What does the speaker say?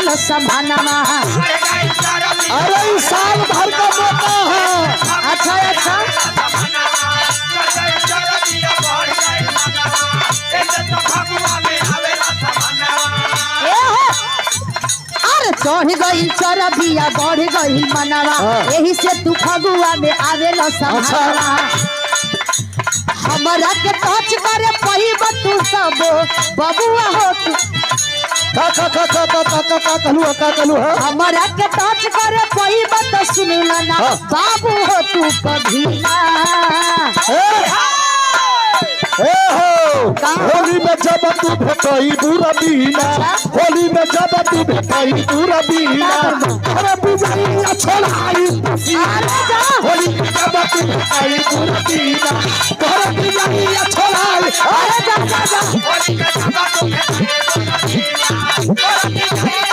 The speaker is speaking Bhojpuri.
आवेला समानवा। अरे साल भर का मौका है। अच्छा अच्छा अरे चढ़ गई चरबिया बढ़ गई मनवा यही से तू फगुआ में आवेला समानवा। हमरा के टच करे पहिब तू सब बबुआ हो तू का हमरा के टच करे पहिब तो सुनला ना बाबू हो तू कभी ना। होली में जब तू भेटई बुरा बीना, होली में जब तू भेटई बुरा बीना, अरे बिजलिया छोड़ाई होली में जब तू भेटई बुरा बीना, अरे बिजलिया छोड़ाई। अरे जा जा जा